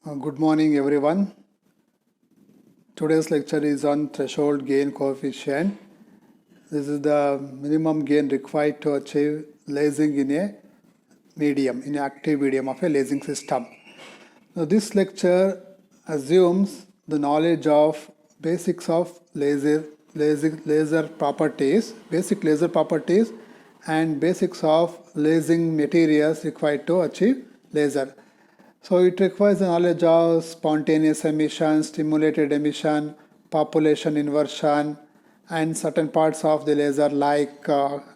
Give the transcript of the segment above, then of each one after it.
Good morning everyone. Today's lecture is on threshold gain coefficient. This is the minimum gain required to achieve lasing in a medium, in an active medium of a lasing system. Now this lecture assumes the knowledge of basics of laser properties, basic laser properties and basics of lasing materials required to achieve laser. So it requires the knowledge of spontaneous emission, stimulated emission, population inversion, and certain parts of the laser like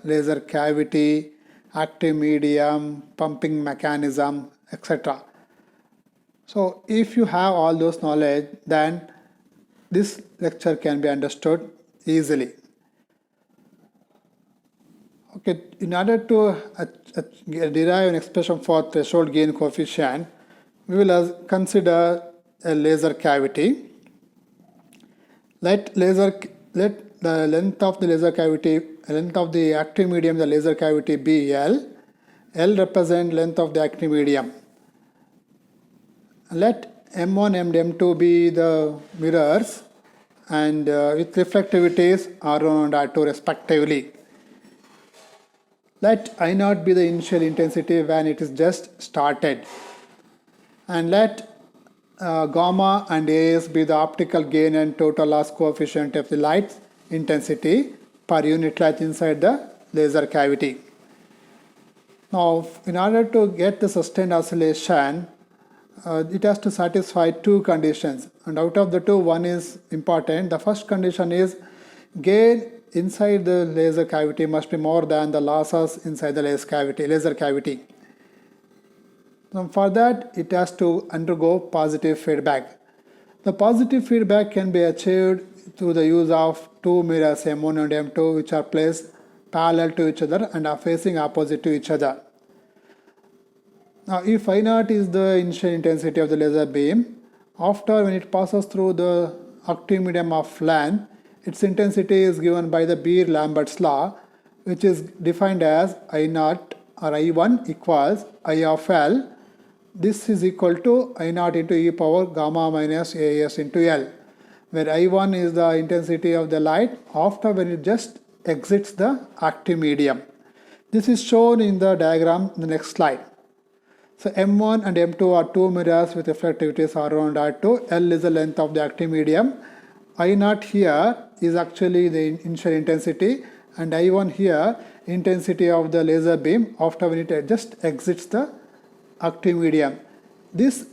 laser cavity, active medium, pumping mechanism, etc. So if you have all those knowledge, then this lecture can be understood easily. Okay, in order to derive an expression for threshold gain coefficient, we will consider a laser cavity. Let the length of the laser cavity, length of the active medium, the laser cavity be L. L represent length of the active medium. Let M1 and M2 be the mirrors and with reflectivities R1 and R2 respectively. Let I0 be the initial intensity when it is just started. And let gamma and AS be the optical gain and total loss coefficient of the light intensity per unit light inside the laser cavity. Now, in order to get the sustained oscillation, it has to satisfy two conditions, and out of the two, one is important. The first condition is gain inside the laser cavity must be more than the losses inside the laser cavity. For that, it has to undergo positive feedback. The positive feedback can be achieved through the use of two mirrors M1 and M2 which are placed parallel to each other and are facing opposite to each other. Now if I0 is the initial intensity of the laser beam, after when it passes through the active medium of length, its intensity is given by the Beer-Lambert's law, which is defined as I0 or I1 equals I of L. This is equal to I0 into e power gamma minus AS into L, where I1 is the intensity of the light after when it just exits the active medium. This is shown in the diagram in the next slide. So M1 and M2 are two mirrors with reflectivities R1 and R2. L is the length of the active medium. I0 here is actually the initial intensity, and I1 here intensity of the laser beam after when it just exits the active medium. This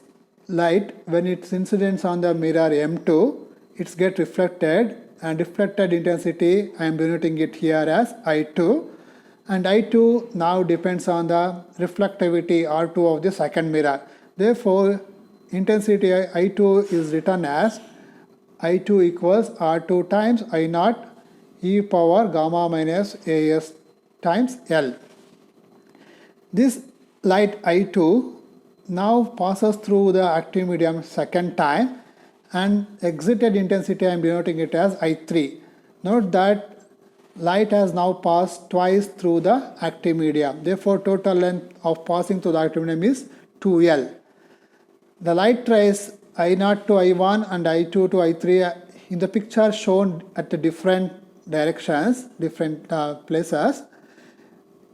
light, when it incidents on the mirror M2, it gets reflected, and reflected intensity I am denoting it here as I2, and I2 now depends on the reflectivity R2 of the second mirror. Therefore, intensity I2 is written as I2 equals R2 times I0 e power gamma minus AS times L. This light I2 now passes through the active medium second time, and exited intensity I am denoting it as I3. Note that light has now passed twice through the active medium. Therefore, total length of passing through the active medium is 2L. The light rays I0 to I1 and I2 to I3 in the picture shown at the different directions, different places.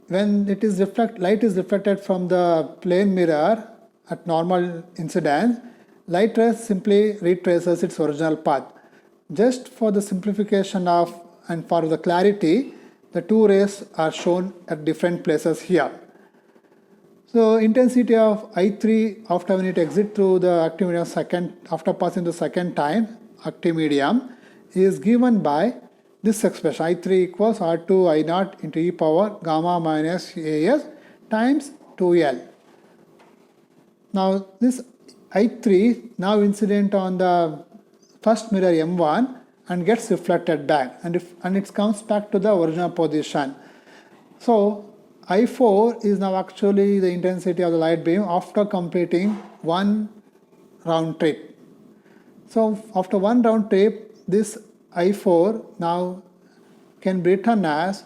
When it is light is reflected from the plane mirror at normal incidence, light rays simply retraces its original path. Just for the simplification of and for the clarity, the two rays are shown at different places here. So intensity of I3 after when it exits through the active medium after passing the second time active medium is given by this expression I3 equals R2 I0 into e power gamma minus AS times 2L. Now this I3 now incident on the first mirror M1 and gets reflected back, and it comes back to the original position. So I4 is now actually the intensity of the light beam after completing one round trip. So after one round trip, this I4 now can be written as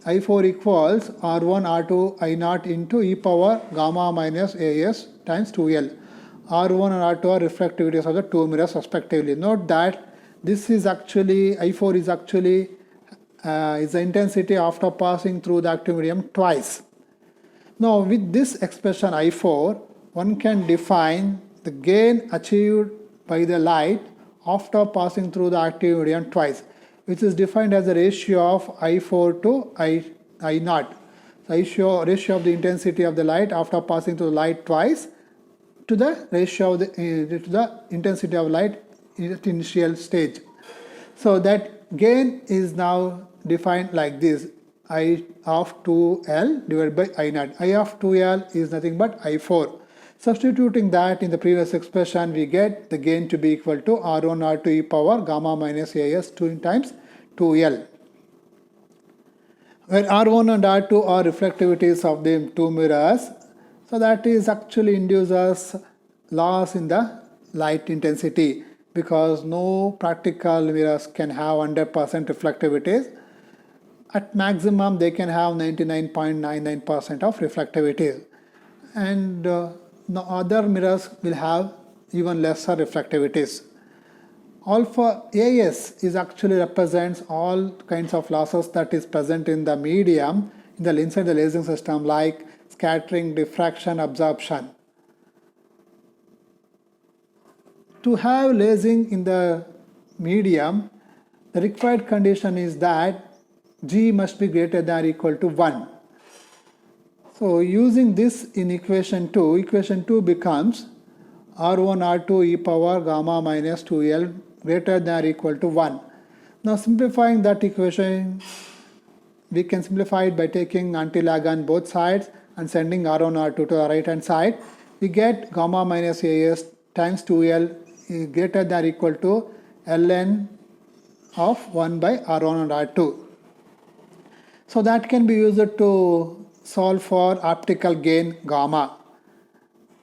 I4 equals R1 R2 I0 into e power gamma minus AS times 2L. R1 and R2 are reflectivities of the two mirrors respectively. Note that this is actually, I4 is actually is the intensity after passing through the active medium twice. Now with this expression I4, one can define the gain achieved by the light after passing through the active medium twice, which is defined as the ratio of I4 to I0. So ratio of the intensity of the light after passing through the light twice to the ratio of the intensity of light at initial stage. So that gain is now defined like this: I of 2L divided by I0. I of 2L is nothing but I4. Substituting that in the previous expression, we get the gain to be equal to R1 R2 e power gamma minus AS 2 times 2L. Where R1 and R2 are reflectivities of the two mirrors, so that is actually induces loss in the light intensity, because no practical mirrors can have 100% reflectivities. At maximum they can have 99.99% of reflectivity, and the other mirrors will have even lesser reflectivities. Alpha AS is actually represents all kinds of losses that is present in the medium inside the lasing system, like scattering, diffraction, absorption. To have lasing in the medium, the required condition is that G must be greater than or equal to 1. So using this in equation 2 becomes R1 R2 e power gamma minus 2L greater than or equal to 1. Now simplifying that equation, we can simplify it by taking anti-lag on both sides and sending R1 R2 to the right hand side. We get gamma minus AS times 2L is greater than or equal to ln of 1 by R1 and R2. So that can be used to solve for optical gain gamma,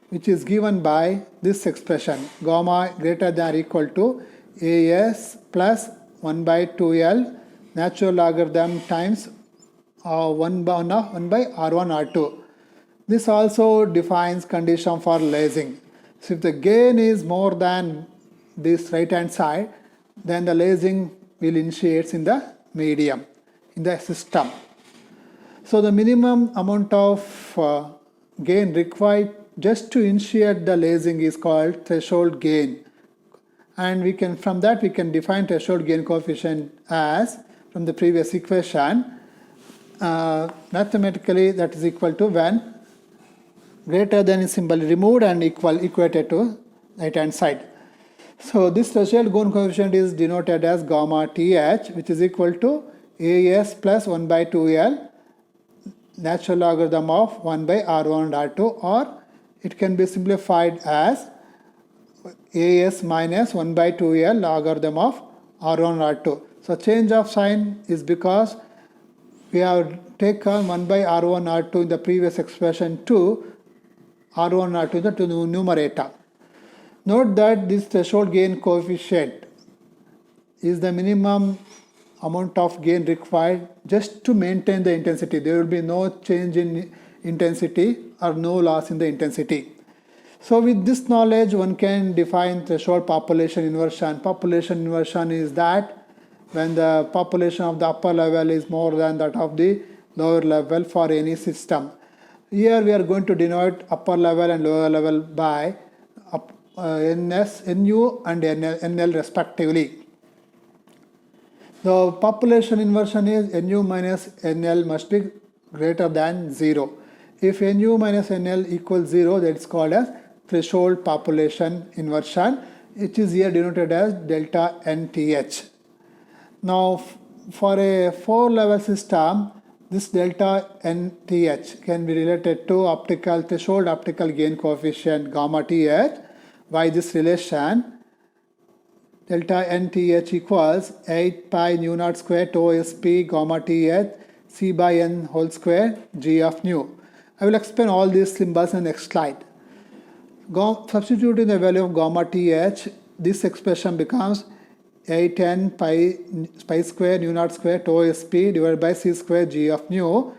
which is given by this expression: gamma greater than or equal to AS plus 1 by 2L natural logarithm times 1 by R1 R2. This also defines condition for lasing. So if the gain is more than this right hand side, then the lasing will initiate in the medium, in the system. So the minimum amount of gain required just to initiate the lasing is called threshold gain, and from that we can define threshold gain coefficient as, from the previous equation, mathematically that is equal to when greater than is symbol removed and equated to right hand side. So this threshold gain coefficient is denoted as gamma TH, which is equal to AS plus 1 by 2L natural logarithm of 1 by R1 and R2, or it can be simplified as AS minus 1 by 2L logarithm of R1 and R2. So change of sign is because we have taken 1 by R1 R2 in the previous expression to R1 R2 to the numerator. Note that this threshold gain coefficient is the minimum amount of gain required just to maintain the intensity. There will be no change in intensity or no loss in the intensity. So with this knowledge, one can define threshold population inversion. Population inversion is that when the population of the upper level is more than that of the lower level for any system. Here we are going to denote upper level and lower level by NS, NU and NL respectively. The population inversion is NU minus NL must be greater than 0. If NU minus NL equals 0, that is called as threshold population inversion, which is here denoted as delta NTH. Now for a 4-level system, this delta NTH can be related to threshold optical gain coefficient gamma TH by this relation. Delta NTH equals 8 pi nu naught square tau sp gamma TH C by N whole square G of nu. I will explain all these symbols in the next slide. Substituting the value of gamma TH, this expression becomes 8n pi square nu naught square tau sp divided by C square G of nu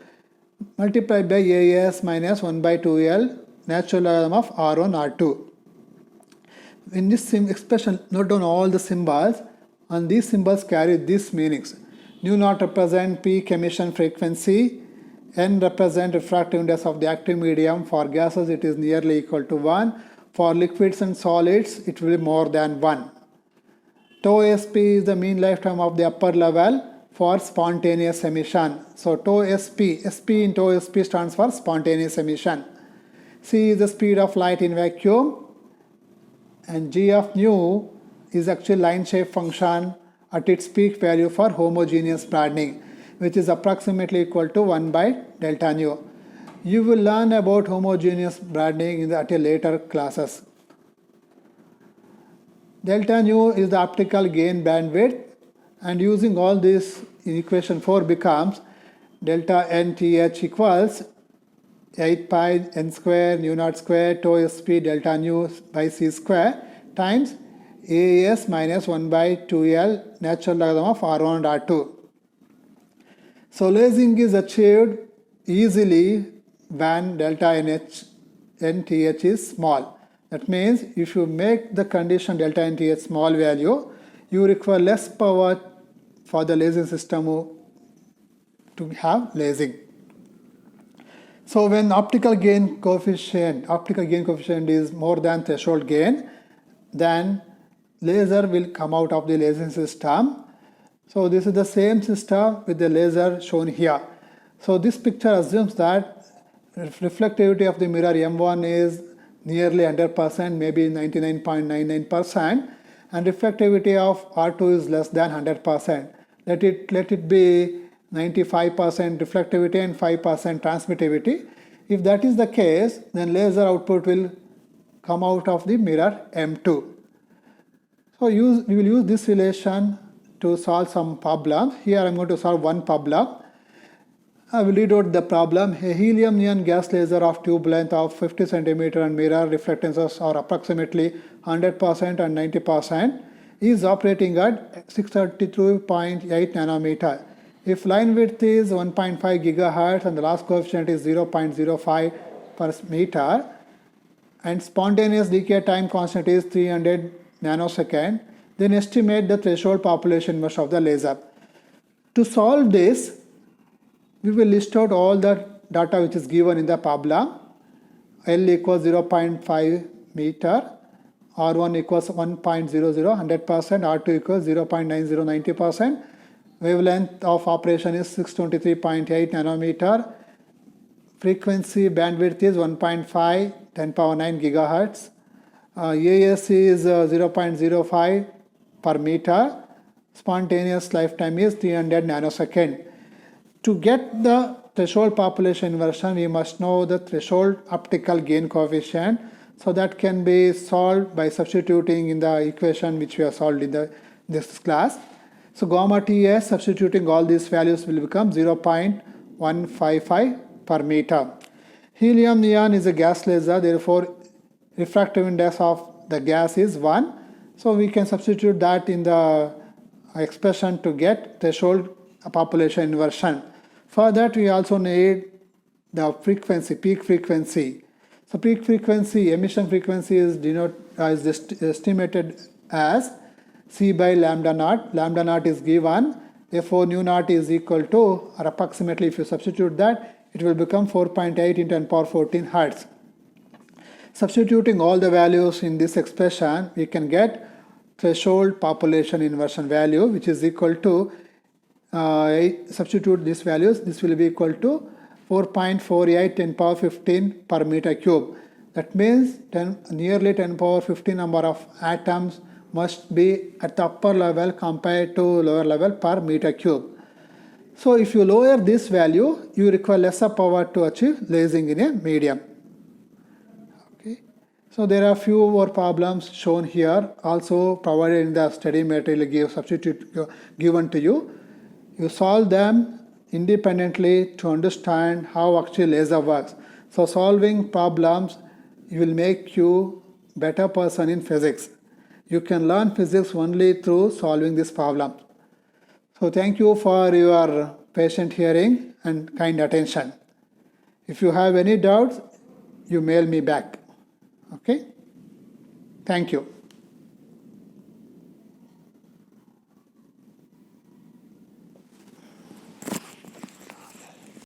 multiplied by AS minus 1 by 2L natural logarithm of R1 R2. In this expression, note down all the symbols, and these symbols carry these meanings. Nu naught represent peak emission frequency, N represent refractive index of the active medium. For gases it is nearly equal to 1. For liquids and solids it will be more than 1. Tau Sp is the mean lifetime of the upper level for spontaneous emission. So tau Sp, Sp in tau Sp stands for spontaneous emission. C is the speed of light in vacuum, and G of nu is actually line shape function at its peak value for homogeneous broadening, which is approximately equal to 1 by delta nu. You will learn about homogeneous broadening at a later classes. Delta nu is the optical gain bandwidth, and using all this in equation 4 becomes delta nth equals 8 pi n square nu naught square tau Sp delta nu by c square times AS minus 1 by 2L natural logarithm of R1 and R2. So lasing is achieved easily when delta nth is small. That means if you make the condition delta nth small value, you require less power for the lasing system to have lasing. So when optical gain coefficient is more than threshold gain, then laser will come out of the lasing system. So this is the same system with the laser shown here. So this picture assumes that reflectivity of the mirror M1 is nearly 100%, maybe 99.99%, and reflectivity of R2 is less than 100%. Let it be 95% reflectivity and 5% transmittivity. If that is the case, then laser output will come out of the mirror M2. So we will use this relation to solve some problems. Here I am going to solve one problem. I will read out the problem. A helium neon gas laser of tube length of 50 cm and mirror reflectances are approximately 100% and 90% is operating at 632.8 nanometer. If line width is 1.5 gigahertz and the loss coefficient is 0.05 per meter and spontaneous decay time constant is 300 nanosecond, then estimate the threshold population inverse of the laser. To solve this, we will list out all the data which is given in the problem. L equals 0.5 meter, R1 equals 1.00, 100%, R2 equals 0.90, 90%. Wavelength of operation is 623.8 nanometer. Frequency bandwidth is 1.5, 10 power 9 gigahertz. AS is 0.05 per meter. Spontaneous lifetime is 300 nanosecond. To get the threshold population inversion, we must know the threshold optical gain coefficient. So that can be solved by substituting in the equation which we have solved in this class. So gamma Ts, substituting all these values, will become 0.155 per meter. Helium neon is a gas laser, therefore refractive index of the gas is 1. So we can substitute that in the expression to get threshold population inversion. For that we also need the frequency, peak frequency. So peak frequency, emission frequency is estimated as C by lambda naught. Lambda naught is given, therefore nu naught is equal to, or approximately if you substitute that, it will become 4.8 into 10 power 14 hertz. Substituting all the values in this expression, we can get threshold population inversion value, which is equal to, substitute these values, this will be equal to 4.48 10 power 15 per meter cube. That means nearly 10 power 15 number of atoms must be at the upper level compared to lower level per meter cube. So if you lower this value, you require lesser power to achieve lasing in a medium. Okay. So there are few more problems shown here, also provided in the study material given to you. You solve them independently to understand how actually laser works. So solving problems will make you better person in physics. You can learn physics only through solving this problem. So thank you for your patient hearing and kind attention. If you have any doubts, you mail me back. Okay? Thank you.